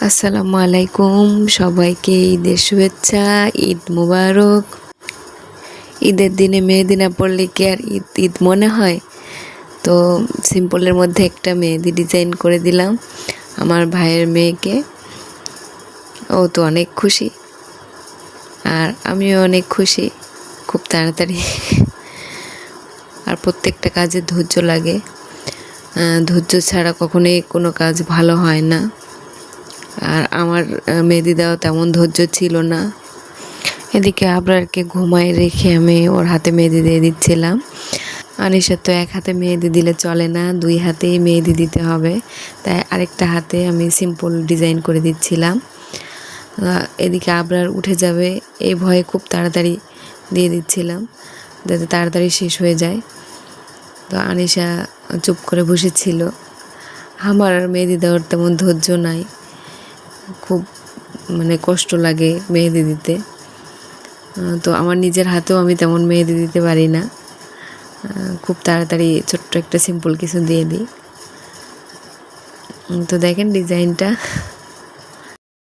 আসসালামু আলাইকুম, সবাইকে ঈদের শুভেচ্ছা। ঈদ মোবারক। ঈদের দিনে মেহেদি না পড়লে কি আর ঈদ ঈদ মনে হয়? তো সিম্পলের মধ্যে একটা মেহেদি ডিজাইন করে দিলাম আমার ভাইয়ের মেয়েকে। ও তো অনেক খুশি, আর আমিও অনেক খুশি। খুব তাড়াতাড়ি আর প্রত্যেকটা কাজে ধৈর্য লাগে, ধৈর্য ছাড়া কখনোই কোনো কাজ ভালো হয় না। আর আমার মেহেদি দেওয়া তেমন ধৈর্য ছিল না। এদিকে আবরারকে ঘুমায় রেখে আমি ওর হাতে মেহেদি দিয়ে দিচ্ছিলাম। আনিশার তো এক হাতে মেহেদি দিলে চলে না, দুই হাতেই মেহেদি দিতে হবে, তাই আরেকটা হাতে আমি সিম্পল ডিজাইন করে দিচ্ছিলাম। এদিকে আবরার উঠে যাবে এই ভয়ে খুব তাড়াতাড়ি দিয়ে দিচ্ছিলাম যাতে তাড়াতাড়ি শেষ হয়ে যায়। তো আনিশা চুপ করে বসেছিল। আমার আর মেহেদি দেওয়ার তেমন ধৈর্য নাই, খুব কষ্ট লাগে মেহেদি দিতে। তো আমার নিজের হাতেও আমি তেমন মেহেদি দিতে পারি না, খুব তাড়াতাড়ি ছোট্ট একটা সিম্পল কিছু দিয়ে দিই। তো দেখেন ডিজাইনটা